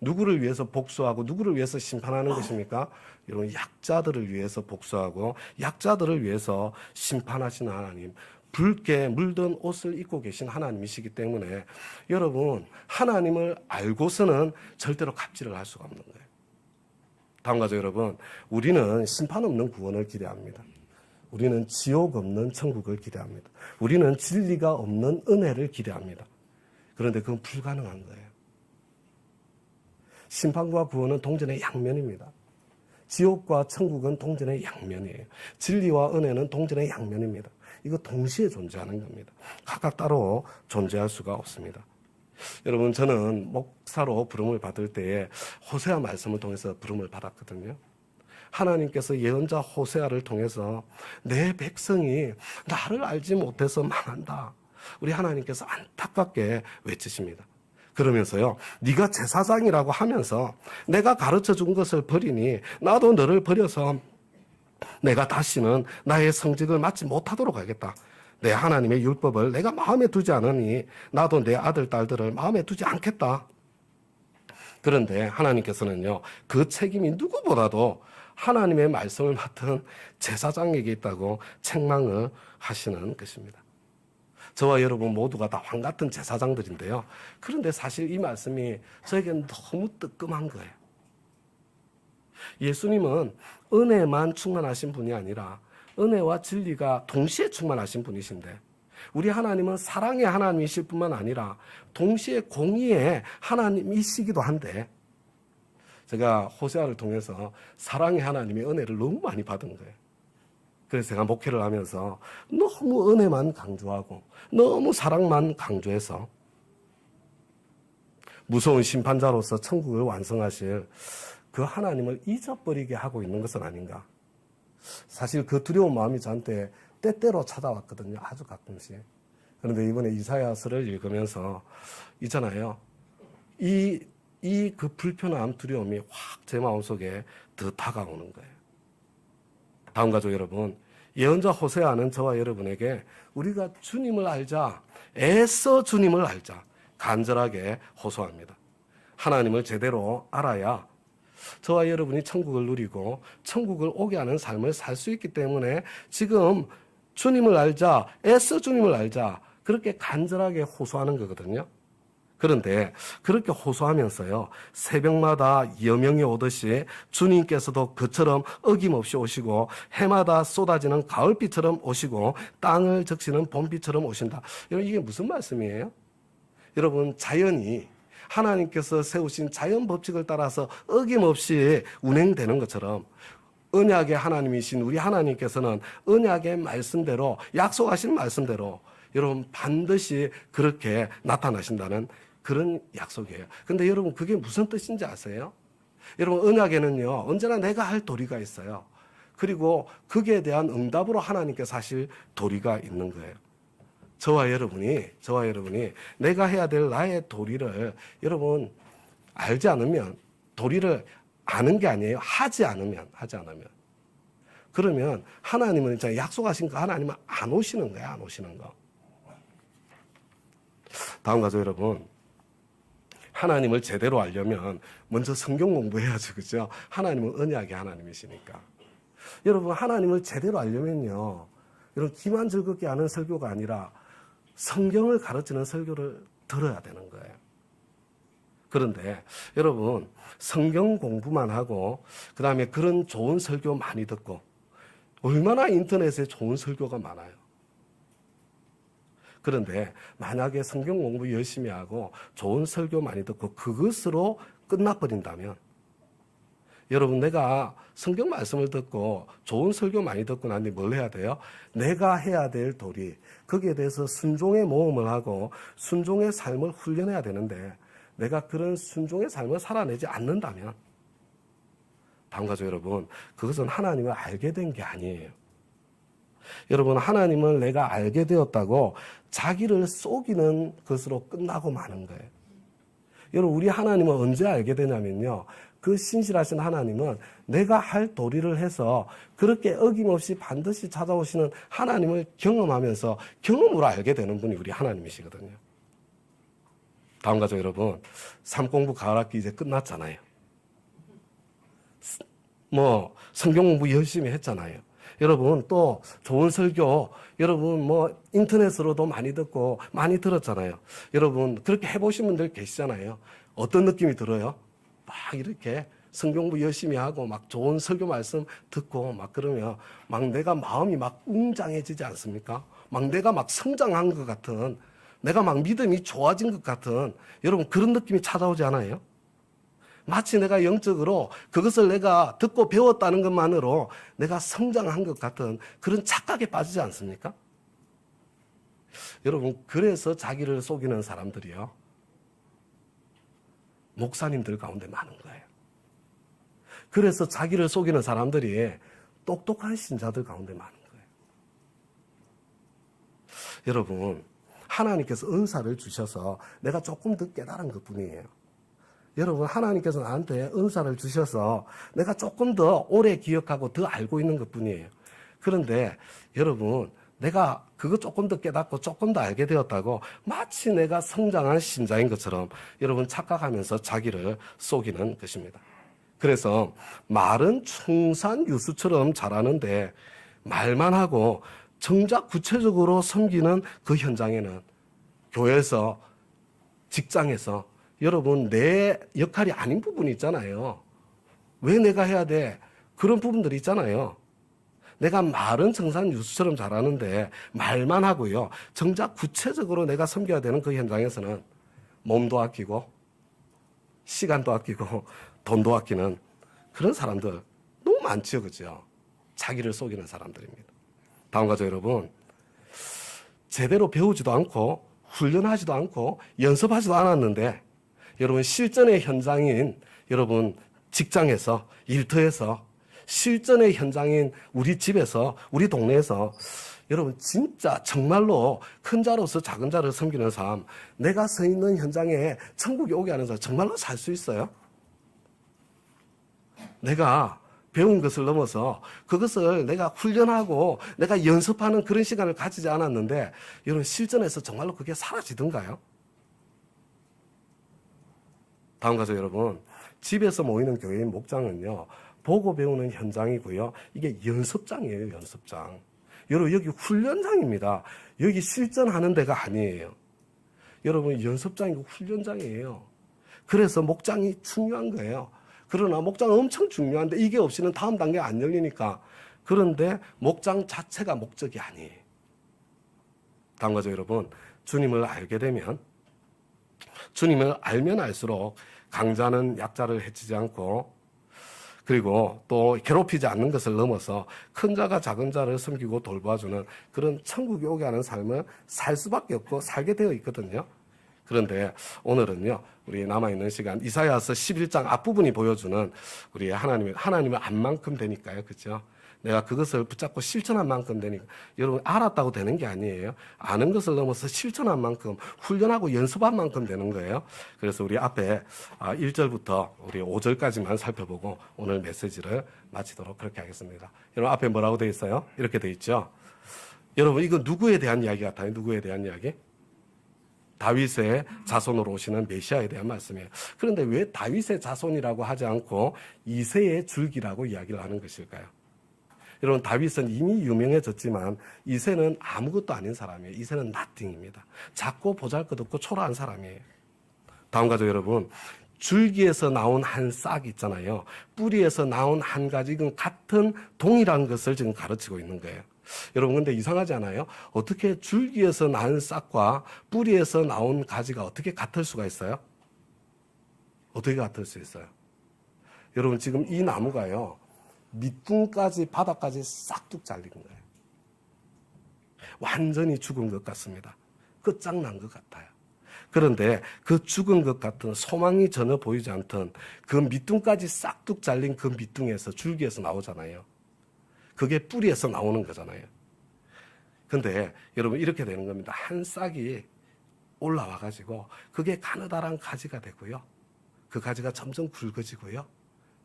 누구를 위해서 복수하고 누구를 위해서 심판하는 것입니까? 여러분 약자들을 위해서 복수하고 약자들을 위해서 심판하시는 하나님, 붉게 물든 옷을 입고 계신 하나님이시기 때문에 여러분 하나님을 알고서는 절대로 갑질을 할 수가 없는 거예요. 다음 가족 여러분, 우리는 심판 없는 구원을 기대합니다. 우리는 지옥 없는 천국을 기대합니다. 우리는 진리가 없는 은혜를 기대합니다. 그런데 그건 불가능한 거예요. 심판과 구원은 동전의 양면입니다. 지옥과 천국은 동전의 양면이에요. 진리와 은혜는 동전의 양면입니다. 이거 동시에 존재하는 겁니다. 각각 따로 존재할 수가 없습니다. 여러분 저는 목사로 부름을 받을 때에 호세아 말씀을 통해서 부름을 받았거든요. 하나님께서 예언자 호세아를 통해서 내 백성이 나를 알지 못해서 망한다, 우리 하나님께서 안타깝게 외치십니다. 그러면서요, 네가 제사장이라고 하면서 내가 가르쳐 준 것을 버리니 나도 너를 버려서 내가 다시는 나의 성직을 맡지 못하도록 하겠다. 내 하나님의 율법을 내가 마음에 두지 않으니 나도 내 아들 딸들을 마음에 두지 않겠다. 그런데 하나님께서는요, 그 책임이 누구보다도 하나님의 말씀을 맡은 제사장에게 있다고 책망을 하시는 것입니다. 저와 여러분 모두가 다 왕 같은 제사장들인데요, 그런데 사실 이 말씀이 저에게는 너무 뜨끔한 거예요. 예수님은 은혜만 충만하신 분이 아니라 은혜와 진리가 동시에 충만하신 분이신데, 우리 하나님은 사랑의 하나님이실 뿐만 아니라 동시에 공의의 하나님이시기도 한데, 제가 호세아를 통해서 사랑의 하나님의 은혜를 너무 많이 받은 거예요. 그래서 제가 목회를 하면서 너무 은혜만 강조하고 너무 사랑만 강조해서 무서운 심판자로서 천국을 완성하실 그 하나님을 잊어버리게 하고 있는 것은 아닌가. 사실 그 두려운 마음이 저한테 때때로 찾아왔거든요. 아주 가끔씩. 그런데 이번에 이사야서를 읽으면서 있잖아요, 그 불편함, 두려움이 확 제 마음속에 더 다가오는 거예요. 다음 가족 여러분, 예언자 호세아는 저와 여러분에게 우리가 주님을 알자, 애써 주님을 알자 간절하게 호소합니다. 하나님을 제대로 알아야 저와 여러분이 천국을 누리고 천국을 오게 하는 삶을 살 수 있기 때문에 지금 주님을 알자, 애써 주님을 알자, 그렇게 간절하게 호소하는 거거든요. 그런데 그렇게 호소하면서요, 새벽마다 여명이 오듯이 주님께서도 그처럼 어김없이 오시고 해마다 쏟아지는 가을비처럼 오시고 땅을 적시는 봄비처럼 오신다. 여러분 이게 무슨 말씀이에요? 여러분 자연이 하나님께서 세우신 자연 법칙을 따라서 어김없이 운행되는 것처럼 언약의 하나님이신 우리 하나님께서는 언약의 말씀대로, 약속하신 말씀대로 여러분 반드시 그렇게 나타나신다는 그런 약속이에요. 근데 여러분 그게 무슨 뜻인지 아세요? 여러분 언약에는요 언제나 내가 할 도리가 있어요. 그리고 거기에 대한 응답으로 하나님께 사실 도리가 있는 거예요. 저와 여러분이 내가 해야 될 나의 도리를 여러분 알지 않으면, 도리를 아는 게 아니에요. 하지 않으면. 그러면 하나님은 진짜 약속하신 거 하나님은 안 오시는 거예요. 안 오시는 거. 다음 가죠, 여러분. 하나님을 제대로 알려면 먼저 성경 공부해야죠. 그죠? 하나님은 언약의 하나님이시니까. 여러분, 하나님을 제대로 알려면요. 여러분, 귀만 즐겁게 아는 설교가 아니라 성경을 가르치는 설교를 들어야 되는 거예요. 그런데 여러분, 성경 공부만 하고 그 다음에 그런 좋은 설교 많이 듣고 얼마나 인터넷에 좋은 설교가 많아요. 그런데 만약에 성경 공부 열심히 하고 좋은 설교 많이 듣고 그것으로 끝나버린다면, 여러분 내가 성경 말씀을 듣고 좋은 설교 많이 듣고 난 뒤 뭘 해야 돼요? 내가 해야 될 도리, 거기에 대해서 순종의 모험을 하고 순종의 삶을 훈련해야 되는데 내가 그런 순종의 삶을 살아내지 않는다면, 다음 가죠 여러분, 그것은 하나님을 알게 된 게 아니에요. 여러분, 하나님을 내가 알게 되었다고 자기를 속이는 것으로 끝나고 마는 거예요. 여러분, 우리 하나님을 언제 알게 되냐면요, 그 신실하신 하나님은 내가 할 도리를 해서 그렇게 어김없이 반드시 찾아오시는 하나님을 경험하면서 경험으로 알게 되는 분이 우리 하나님이시거든요. 다음 가죠 여러분, 삼공부 가을학기 이제 끝났잖아요. 뭐 성경 공부 열심히 했잖아요. 여러분 또 좋은 설교 여러분 뭐 인터넷으로도 많이 듣고 많이 들었잖아요. 여러분 그렇게 해보신 분들 계시잖아요. 어떤 느낌이 들어요? 막 이렇게 성경 공부 열심히 하고 막 좋은 설교 말씀 듣고 막 그러면 막 내가 마음이 막 웅장해지지 않습니까? 막 내가 막 성장한 것 같은, 내가 막 믿음이 좋아진 것 같은 여러분 그런 느낌이 찾아오지 않아요? 마치 내가 영적으로 그것을 내가 듣고 배웠다는 것만으로 내가 성장한 것 같은 그런 착각에 빠지지 않습니까? 여러분, 그래서 자기를 속이는 사람들이요, 목사님들 가운데 많은 거예요. 그래서 자기를 속이는 사람들이 똑똑한 신자들 가운데 많은 거예요. 여러분, 하나님께서 은사를 주셔서 내가 조금 더 깨달은 것 뿐이에요. 여러분, 하나님께서 나한테 은사를 주셔서 내가 조금 더 오래 기억하고 더 알고 있는 것 뿐이에요. 그런데 여러분, 내가 그거 조금 더 깨닫고 조금 더 알게 되었다고 마치 내가 성장한 신자인 것처럼 여러분 착각하면서 자기를 속이는 것입니다. 그래서 말은 충산 유수처럼 잘하는데 말만 하고 정작 구체적으로 섬기는 그 현장에는, 교회에서, 직장에서 여러분 내 역할이 아닌 부분이 있잖아요. 왜 내가 해야 돼? 그런 부분들이 있잖아요. 내가 말은 정산유수처럼 잘하는데 말만 하고요, 정작 구체적으로 내가 섬겨야 되는 그 현장에서는 몸도 아끼고 시간도 아끼고 돈도 아끼는 그런 사람들 너무 많죠. 그죠? 자기를 속이는 사람들입니다. 다음 가죠 여러분, 제대로 배우지도 않고 훈련하지도 않고 연습하지도 않았는데 여러분 실전의 현장인 여러분 직장에서, 일터에서, 실전의 현장인 우리 집에서, 우리 동네에서 여러분 진짜 정말로 큰 자로서 작은 자를 섬기는 삶, 내가 서 있는 현장에 천국이 오게 하는 삶 정말로 살 수 있어요? 내가 배운 것을 넘어서 그것을 내가 훈련하고 내가 연습하는 그런 시간을 가지지 않았는데 여러분 실전에서 정말로 그게 사라지던가요? 다음 가죠 여러분, 집에서 모이는 교회의 목장은요 보고 배우는 현장이고요, 이게 연습장이에요. 연습장. 여러분 여기 훈련장입니다. 여기 실전하는 데가 아니에요. 여러분 연습장이고 훈련장이에요. 그래서 목장이 중요한 거예요. 그러나 목장은 엄청 중요한데 이게 없이는 다음 단계 안 열리니까. 그런데 목장 자체가 목적이 아니에요. 다음 가죠 여러분, 주님을 알게 되면, 주님을 알면 알수록 강자는 약자를 해치지 않고, 그리고 또 괴롭히지 않는 것을 넘어서 큰 자가 작은 자를 섬기고 돌봐주는 그런 천국이 오게 하는 삶을 살 수밖에 없고 살게 되어 있거든요. 그런데 오늘은요, 우리 남아있는 시간, 이사야서 11장 앞부분이 보여주는 우리 하나님의 안만큼 되니까요. 그죠? 내가 그것을 붙잡고 실천한 만큼 되니까. 여러분, 알았다고 되는 게 아니에요. 아는 것을 넘어서 실천한 만큼, 훈련하고 연습한 만큼 되는 거예요. 그래서 우리 앞에 1절부터 우리 5절까지만 살펴보고 오늘 메시지를 마치도록 그렇게 하겠습니다. 여러분, 앞에 뭐라고 되어 있어요? 이렇게 되어 있죠? 여러분, 이거 누구에 대한 이야기 같아요? 누구에 대한 이야기? 다윗의 자손으로 오시는 메시아에 대한 말씀이에요. 그런데 왜 다윗의 자손이라고 하지 않고 이새의 줄기라고 이야기를 하는 것일까요? 여러분, 다윗은 이미 유명해졌지만 이새는 아무것도 아닌 사람이에요. 이새는 nothing입니다. 작고 보잘것없고 초라한 사람이에요. 다음과 같이 여러분, 줄기에서 나온 한 싹 있잖아요. 뿌리에서 나온 한 가지, 이건 같은 동일한 것을 지금 가르치고 있는 거예요. 여러분, 근데 이상하지 않아요? 어떻게 줄기에서 나온 싹과 뿌리에서 나온 가지가 어떻게 같을 수가 있어요? 어떻게 같을 수 있어요? 여러분, 지금 이 나무가요, 밑둥까지 바닥까지 싹둑 잘린 거예요. 완전히 죽은 것 같습니다. 끝장난 것 같아요. 그런데 그 죽은 것 같은 소망이 전혀 보이지 않던 그 밑둥까지 싹둑 잘린 그 밑둥에서 줄기에서 나오잖아요. 그게 뿌리에서 나오는 거잖아요. 근데 여러분, 이렇게 되는 겁니다. 한 싹이 올라와 가지고 그게 가느다란 가지가 되고요. 그 가지가 점점 굵어지고요.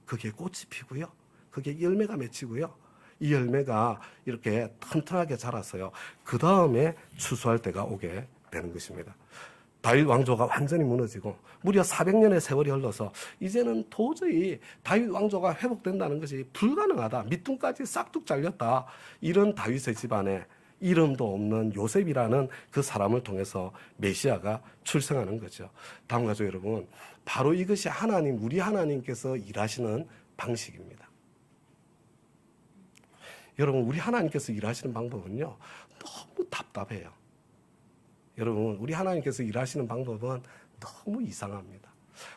그게 꽃이 피고요. 그게 열매가 맺히고요. 이 열매가 이렇게 튼튼하게 자라서요. 그 다음에 추수할 때가 오게 되는 것입니다. 다윗 왕조가 완전히 무너지고 무려 400년의 세월이 흘러서 이제는 도저히 다윗 왕조가 회복된다는 것이 불가능하다. 밑둥까지 싹둑 잘렸다. 이런 다윗의 집안에 이름도 없는 요셉이라는 그 사람을 통해서 메시아가 출생하는 거죠. 다음과 같이 여러분, 바로 이것이 우리 하나님께서 일하시는 방식입니다. 여러분, 우리 하나님께서 일하시는 방법은요, 너무 답답해요. 여러분, 우리 하나님께서 일하시는 방법은 너무 이상합니다.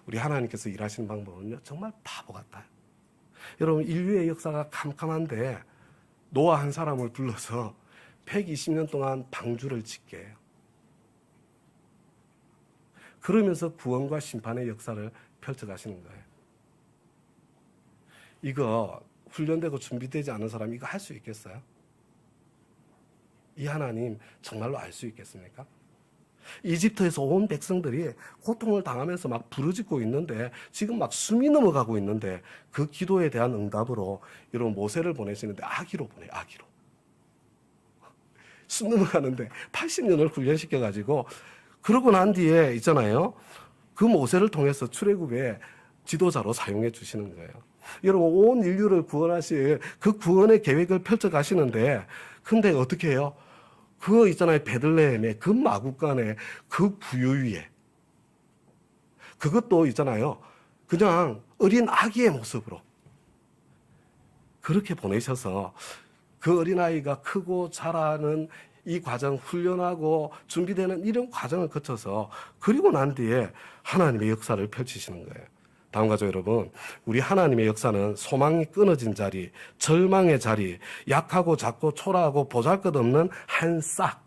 우리 하나님께서 일하시는 방법은요, 정말 바보 같아요. 여러분, 인류의 역사가 캄캄한데 노아 한 사람을 불러서 120년 동안 방주를 짓게 해요. 그러면서 구원과 심판의 역사를 펼쳐가시는 거예요. 이거 훈련되고 준비되지 않은 사람이 이거 할 수 있겠어요? 이 하나님 정말로 알 수 있겠습니까? 이집트에서 온 백성들이 고통을 당하면서 막 부르짖고 있는데, 지금 막 숨이 넘어가고 있는데, 그 기도에 대한 응답으로 여러분 모세를 보내시는데 아기로 보내요. 아기로. 숨 넘어가는데 80년을 훈련시켜가지고, 그러고 난 뒤에 있잖아요, 그 모세를 통해서 출애굽의 지도자로 사용해 주시는 거예요. 여러분, 온 인류를 구원하실 그 구원의 계획을 펼쳐가시는데, 근데 어떻게 해요? 그거 있잖아요, 베들레헴의 그 마구간에 그 부유 위에, 그것도 있잖아요, 그냥 어린 아기의 모습으로 그렇게 보내셔서 그 어린아이가 크고 자라는 이 과정, 훈련하고 준비되는 이런 과정을 거쳐서 그리고 난 뒤에 하나님의 역사를 펼치시는 거예요. 다음과 같이 여러분, 우리 하나님의 역사는 소망이 끊어진 자리, 절망의 자리, 약하고 작고 초라하고 보잘것없는 한 싹,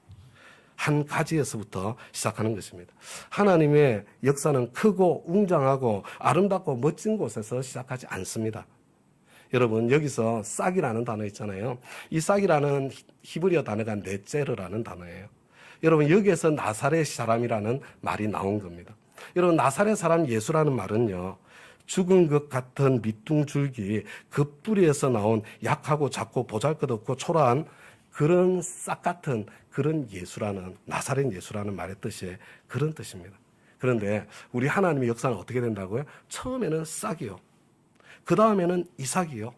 한 가지에서부터 시작하는 것입니다. 하나님의 역사는 크고 웅장하고 아름답고 멋진 곳에서 시작하지 않습니다. 여러분, 여기서 싹이라는 단어 있잖아요. 이 싹이라는 히브리어 단어가 넷제르라는 단어예요. 여러분, 여기에서 나사렛 사람이라는 말이 나온 겁니다. 여러분, 나사렛 사람 예수라는 말은요, 죽은 것 같은 밑둥줄기, 그 뿌리에서 나온 약하고 작고 보잘것없고 초라한 그런 싹 같은 그런 예수라는, 나사렛 예수라는 말의 뜻이 그런 뜻입니다. 그런데 우리 하나님의 역사는 어떻게 된다고요? 처음에는 싹이요. 그 다음에는 이삭이요.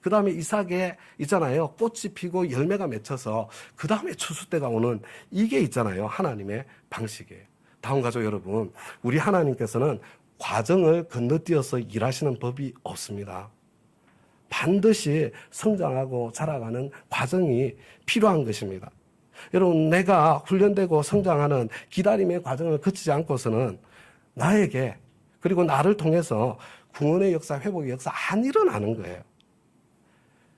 그 다음에 이삭에 있잖아요, 꽃이 피고 열매가 맺혀서 그 다음에 추수 때가 오는, 이게 있잖아요, 하나님의 방식이에요. 다음 가족 여러분, 우리 하나님께서는 과정을 건너뛰어서 일하시는 법이 없습니다. 반드시 성장하고 자라가는 과정이 필요한 것입니다. 여러분, 내가 훈련되고 성장하는 기다림의 과정을 거치지 않고서는 나에게, 그리고 나를 통해서 구원의 역사, 회복의 역사 안 일어나는 거예요.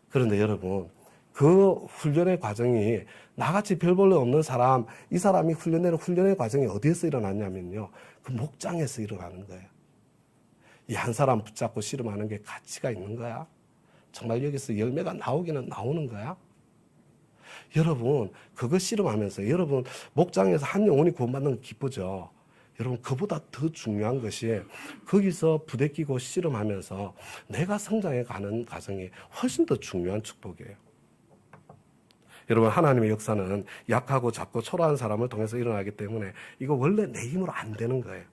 그런데 여러분, 그 훈련의 과정이 나같이 별 볼 일 없는 사람, 이 사람이 훈련의 과정이 어디에서 일어났냐면요. 그 목장에서 일어나는 거예요. 이 한 사람 붙잡고 씨름하는 게 가치가 있는 거야? 정말 여기서 열매가 나오기는 나오는 거야? 여러분, 그거 씨름하면서 여러분 목장에서 한 영혼이 구원받는 건 기쁘죠. 여러분, 그보다 더 중요한 것이 거기서 부대끼고 씨름하면서 내가 성장해 가는 과정이 훨씬 더 중요한 축복이에요. 여러분, 하나님의 역사는 약하고 작고 초라한 사람을 통해서 일어나기 때문에 이거 원래 내 힘으로 안 되는 거예요.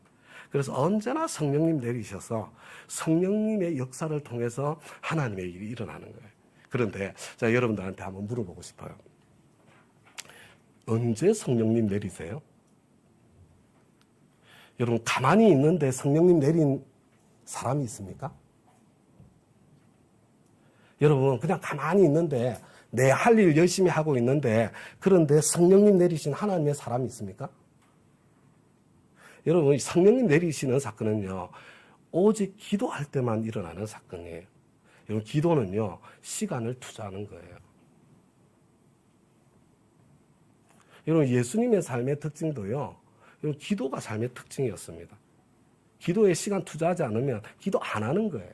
그래서 언제나 성령님 내리셔서 성령님의 역사를 통해서 하나님의 일이 일어나는 거예요. 그런데 제가 여러분들한테 한번 물어보고 싶어요. 언제 성령님 내리세요? 여러분, 가만히 있는데 성령님 내린 사람이 있습니까? 여러분, 그냥 가만히 있는데 내 할 일 열심히 하고 있는데 그런데 성령님 내리신 하나님의 사람이 있습니까? 여러분, 성령님 내리시는 사건은요, 오직 기도할 때만 일어나는 사건이에요. 여러분, 기도는요, 시간을 투자하는 거예요. 여러분, 예수님의 삶의 특징도요, 여러분, 기도가 삶의 특징이었습니다. 기도에 시간 투자하지 않으면 기도 안 하는 거예요.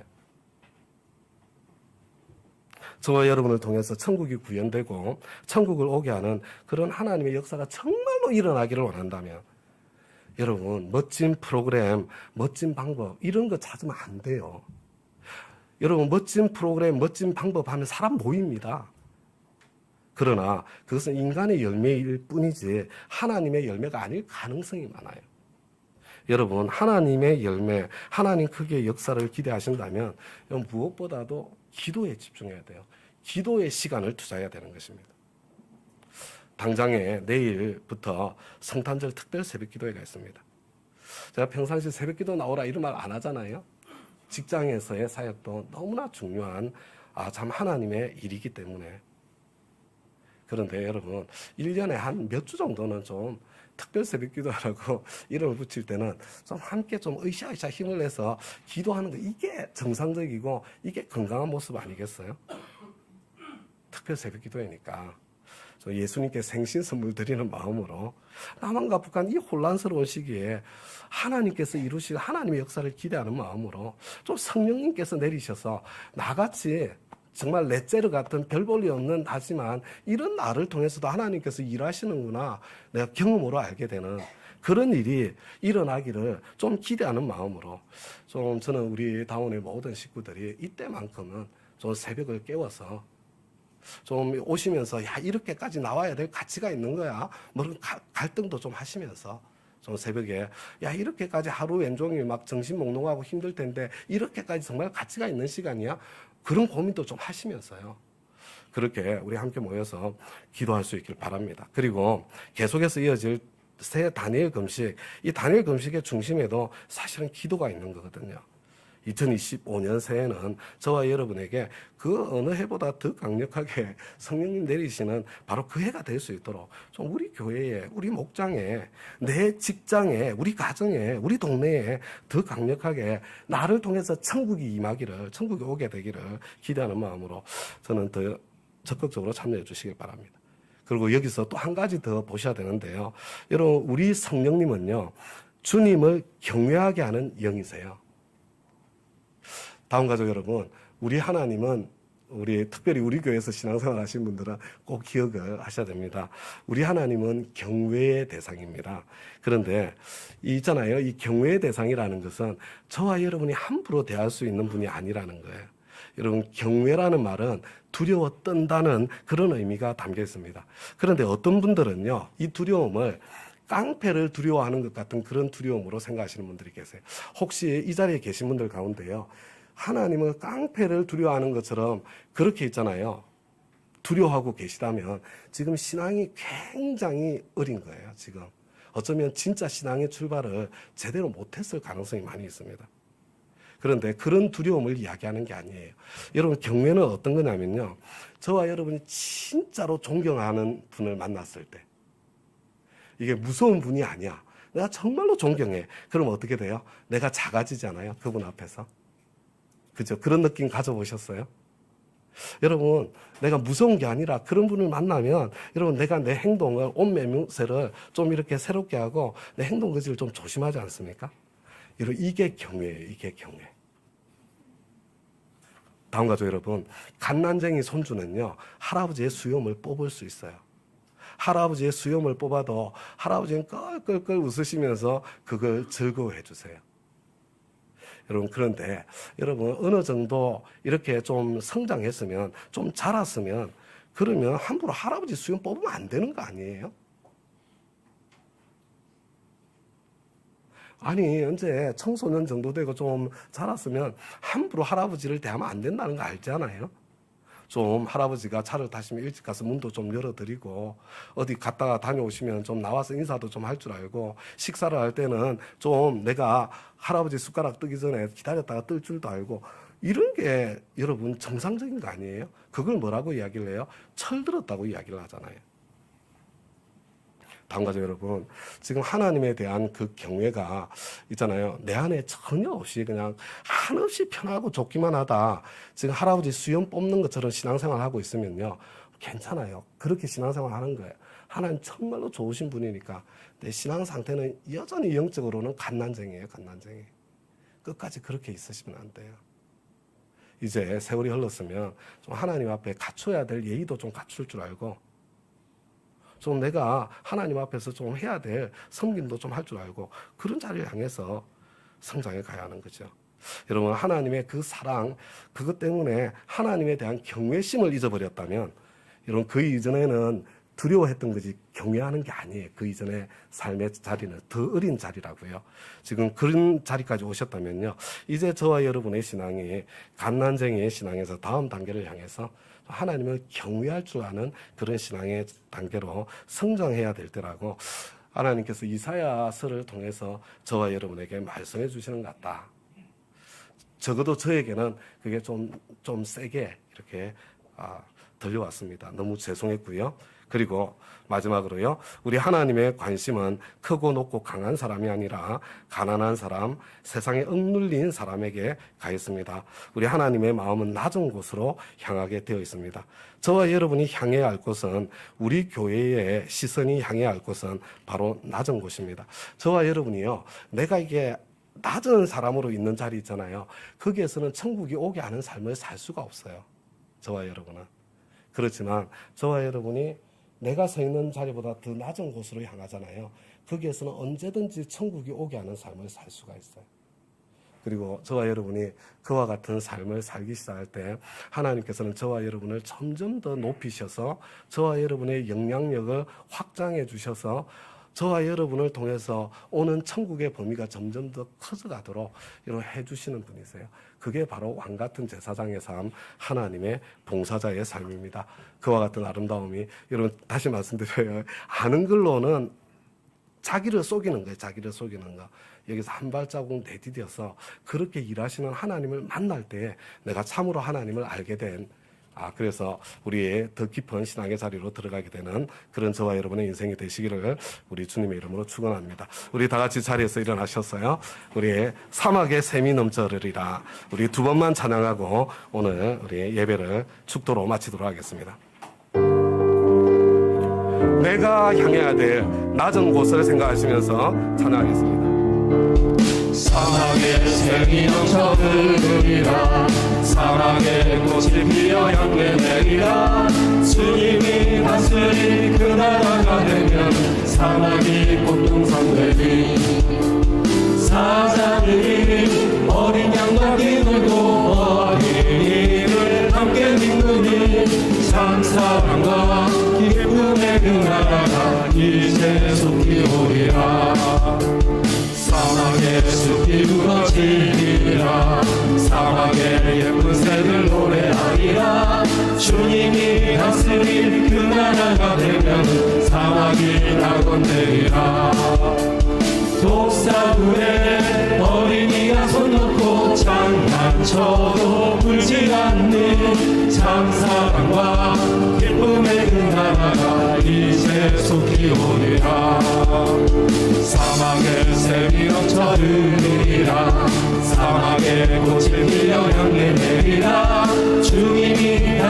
저와 여러분을 통해서 천국이 구현되고 천국을 오게 하는 그런 하나님의 역사가 정말로 일어나기를 원한다면 여러분, 멋진 프로그램, 멋진 방법 이런 거 찾으면 안 돼요. 여러분, 멋진 프로그램, 멋진 방법 하면 사람 모입니다. 그러나 그것은 인간의 열매일 뿐이지 하나님의 열매가 아닐 가능성이 많아요. 여러분, 하나님의 열매, 하나님 크기의 역사를 기대하신다면 무엇보다도 기도에 집중해야 돼요. 기도에 시간을 투자해야 되는 것입니다. 당장에 내일부터 성탄절 특별 새벽 기도회가 있습니다. 제가 평상시 새벽 기도 나오라 이런 말 안 하잖아요. 직장에서의 사역도 너무나 중요한 참 하나님의 일이기 때문에. 그런데 여러분, 1년에 한 몇 주 정도는 좀 특별 새벽 기도하라고 이름을 붙일 때는 좀 함께 좀 으쌰으쌰 힘을 내서 기도하는 거, 이게 정상적이고 이게 건강한 모습 아니겠어요? 특별 새벽 기도회니까 예수님께 생신 선물 드리는 마음으로 남한과 북한 이 혼란스러운 시기에 하나님께서 이루실 하나님의 역사를 기대하는 마음으로 좀 성령님께서 내리셔서 나같이 정말 넷째르 같은 별 볼 일 없는 하지만 이런 나를 통해서도 하나님께서 일하시는구나 내가 경험으로 알게 되는 그런 일이 일어나기를 좀 기대하는 마음으로 좀 저는 우리 다원의 모든 식구들이 이때만큼은 좀 새벽을 깨워서 좀 오시면서 야, 이렇게까지 나와야 될 가치가 있는 거야. 뭐 갈등도 좀 하시면서 좀 새벽에 야, 이렇게까지 하루 왼종일 막 정신 몽롱하고 힘들 텐데 이렇게까지 정말 가치가 있는 시간이야? 그런 고민도 좀 하시면서요. 그렇게 우리 함께 모여서 기도할 수 있길 바랍니다. 그리고 계속해서 이어질 새 다니엘 금식, 이 다니엘 금식의 중심에도 사실은 기도가 있는 거거든요. 2025년 새해는 저와 여러분에게 그 어느 해보다 더 강력하게 성령님 내리시는 바로 그 해가 될 수 있도록 좀 우리 교회에, 우리 목장에, 내 직장에, 우리 가정에, 우리 동네에 더 강력하게 나를 통해서 천국이 임하기를, 천국이 오게 되기를 기대하는 마음으로 저는 더 적극적으로 참여해 주시길 바랍니다. 그리고 여기서 또 한 가지 더 보셔야 되는데요. 여러분, 우리 성령님은요, 주님을 경외하게 하는 영이세요. 다음 가족 여러분, 우리 하나님은 특별히 우리 교회에서 신앙생활 하신 분들은 꼭 기억을 하셔야 됩니다. 우리 하나님은 경외의 대상입니다. 그런데 있잖아요. 이 경외의 대상이라는 것은 저와 여러분이 함부로 대할 수 있는 분이 아니라는 거예요. 여러분, 경외라는 말은 두려워 떤다는 그런 의미가 담겨 있습니다. 그런데 어떤 분들은요, 이 두려움을 깡패를 두려워하는 것 같은 그런 두려움으로 생각하시는 분들이 계세요. 혹시 이 자리에 계신 분들 가운데요, 하나님을 깡패를 두려워하는 것처럼 그렇게 있잖아요. 두려워하고 계시다면 지금 신앙이 굉장히 어린 거예요. 지금 어쩌면 진짜 신앙의 출발을 제대로 못했을 가능성이 많이 있습니다. 그런데 그런 두려움을 이야기하는 게 아니에요. 여러분, 경외는 어떤 거냐면요, 저와 여러분이 진짜로 존경하는 분을 만났을 때, 이게 무서운 분이 아니야, 내가 정말로 존경해. 그럼 어떻게 돼요? 내가 작아지잖아요, 그분 앞에서. 그죠? 그런 느낌 가져보셨어요? 여러분, 내가 무서운 게 아니라 그런 분을 만나면 여러분 내가 내 행동을 옷매무새를 좀 이렇게 새롭게 하고 내 행동 거지를 좀 조심하지 않습니까? 여러분, 이게 경외예요. 이게 경외. 다음 가족 여러분, 갓난쟁이 손주는요 할아버지의 수염을 뽑을 수 있어요. 할아버지의 수염을 뽑아도 할아버지는 껄껄껄 웃으시면서 그걸 즐거워해 주세요. 여러분, 그런데 여러분 어느 정도 이렇게 좀 성장했으면 좀 자랐으면 그러면 함부로 할아버지 수염 뽑으면 안 되는 거 아니에요? 아니, 언제 청소년 정도 되고 좀 자랐으면 함부로 할아버지를 대하면 안 된다는 거 알잖아요. 좀 할아버지가 차를 타시면 일찍 가서 문도 좀 열어드리고 어디 갔다가 다녀오시면 좀 나와서 인사도 좀 할 줄 알고 식사를 할 때는 좀 내가 할아버지 숟가락 뜨기 전에 기다렸다가 뜰 줄도 알고 이런 게 여러분 정상적인 거 아니에요? 그걸 뭐라고 이야기를 해요? 철들었다고 이야기를 하잖아요. 다음 가족 여러분, 지금 하나님에 대한 그 경외가 있잖아요. 내 안에 전혀 없이 그냥 한없이 편하고 좋기만 하다. 지금 할아버지 수염 뽑는 것처럼 신앙생활 하고 있으면요, 괜찮아요. 그렇게 신앙생활 하는 거예요. 하나님 정말로 좋으신 분이니까. 내 신앙 상태는 여전히 영적으로는 갓난쟁이에요. 갓난쟁이. 끝까지 그렇게 있으시면 안 돼요. 이제 세월이 흘렀으면 좀 하나님 앞에 갖춰야 될 예의도 좀 갖출 줄 알고 좀 내가 하나님 앞에서 좀 해야 될 섬김도 좀 할 줄 알고 그런 자리를 향해서 성장해 가야 하는 거죠. 여러분, 하나님의 그 사랑, 그것 때문에 하나님에 대한 경외심을 잊어버렸다면 여러분 그 이전에는 두려워했던 거지 경외하는 게 아니에요. 그 이전의 삶의 자리는 더 어린 자리라고요. 지금 그런 자리까지 오셨다면요, 이제 저와 여러분의 신앙이 갓난쟁이의 신앙에서 다음 단계를 향해서 하나님을 경외할 줄 아는 그런 신앙의 단계로 성장해야 될 때라고 하나님께서 이사야서를 통해서 저와 여러분에게 말씀해 주시는 것 같다. 적어도 저에게는 그게 좀 세게 이렇게 들려왔습니다. 너무 죄송했고요. 그리고 마지막으로요, 우리 하나님의 관심은 크고 높고 강한 사람이 아니라 가난한 사람, 세상에 억눌린 사람에게 가 있습니다. 우리 하나님의 마음은 낮은 곳으로 향하게 되어 있습니다. 저와 여러분이 향해야 할 곳은, 우리 교회의 시선이 향해야 할 곳은 바로 낮은 곳입니다. 저와 여러분이요, 내가 이게 낮은 사람으로 있는 자리 있잖아요. 거기에서는 천국이 오게 하는 삶을 살 수가 없어요. 저와 여러분은. 그렇지만 저와 여러분이 내가 서 있는 자리보다 더 낮은 곳으로 향하잖아요. 거기에서는 언제든지 천국이 오게 하는 삶을 살 수가 있어요. 그리고 저와 여러분이 그와 같은 삶을 살기 시작할 때 하나님께서는 저와 여러분을 점점 더 높이셔서 저와 여러분의 영향력을 확장해 주셔서 저와 여러분을 통해서 오는 천국의 범위가 점점 더 커져가도록 이렇게 해주시는 분이세요. 그게 바로 왕같은 제사장의 삶, 하나님의 봉사자의 삶입니다. 그와 같은 아름다움이, 여러분 다시 말씀드려요, 아는 걸로는 자기를 속이는 거예요. 자기를 속이는 거. 여기서 한 발자국 내디뎌서 그렇게 일하시는 하나님을 만날 때 내가 참으로 하나님을 알게 된, 그래서 우리의 더 깊은 신앙의 자리로 들어가게 되는 그런 저와 여러분의 인생이 되시기를 우리 주님의 이름으로 축원합니다. 우리 다 같이 자리에서 일어나셨어요. 우리의 사막에 샘이 넘쳐흐르리라. 우리 두 번만 찬양하고 오늘 우리 예배를 축도로 마치도록 하겠습니다. 내가 향해야 될 낮은 곳을 생각하시면서 찬양하겠습니다. 사막에 샘이 넘쳐 흐르리라. 사랑의 꽃이 피어 향내 내리라. 주님이 다스린 그 나라가 되면 사막이 꽃동산 되리. 사자들이 어린 양과 기울고 어린이를 함께 믿느니 참 사랑과 기쁨의 그 나라가 이제 속히 오리라. 사막에 숲이 부러지리라. 사막에 예쁜 새들 노래하리라. 주님이 다스린 그 나라가 되면 사막이 낙원되리라. 독사굴에 어린이가 손 놓고 장난쳐도 울지 않는 참사랑과 기쁨의 그 나라가 이제 속히 오리라. 사막에 샘이 넘쳐 흐르리라. 사막에 꽃이 피어 향내 내리라. 주님이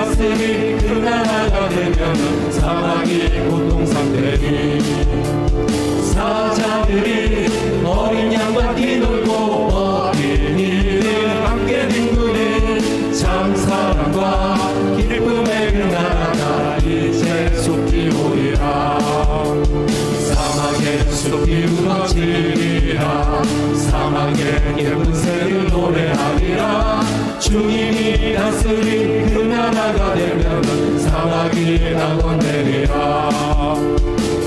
나라가 되면 사막이 고통상되리. 사자들이 어린 양과 뛰놀고 어린이들 함께 뒹구는 참사랑과 기쁨의 그 나라가 이제 속히 오리라. 사막에 숲이 우거지리라. 사막에 예쁜 새를 노래하리라. 주님이 다스린 그 나라가 되면 사막이 낙원되리라.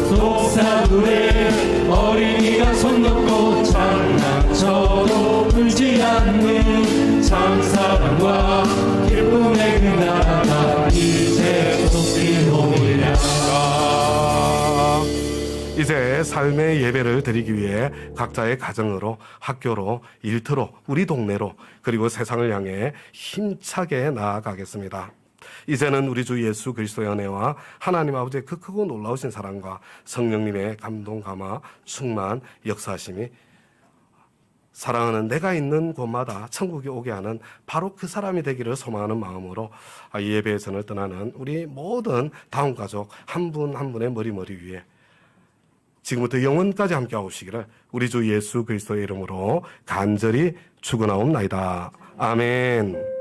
독사들의 어린이가 손 놓고 장난쳐도 울지 않는 참사랑과 기쁨의 그 나라가 이제 속히 오리라. 이제 삶의 예배를 드리기 위해 각자의 가정으로, 학교로, 일터로, 우리 동네로, 그리고 세상을 향해 힘차게 나아가겠습니다. 이제는 우리 주 예수 그리스도의 은혜와 하나님 아버지의 그 크고 놀라우신 사랑과 성령님의 감동, 감화, 충만, 역사하심이 사랑하는 내가 있는 곳마다 천국에 오게 하는 바로 그 사람이 되기를 소망하는 마음으로 이 예배의 전을 떠나는 우리 모든 다운 가족 한 분 한 분의 머리 위에 지금부터 영원까지 함께 하시기를 우리 주 예수 그리스도의 이름으로 간절히 축원하옵나이다. 아멘.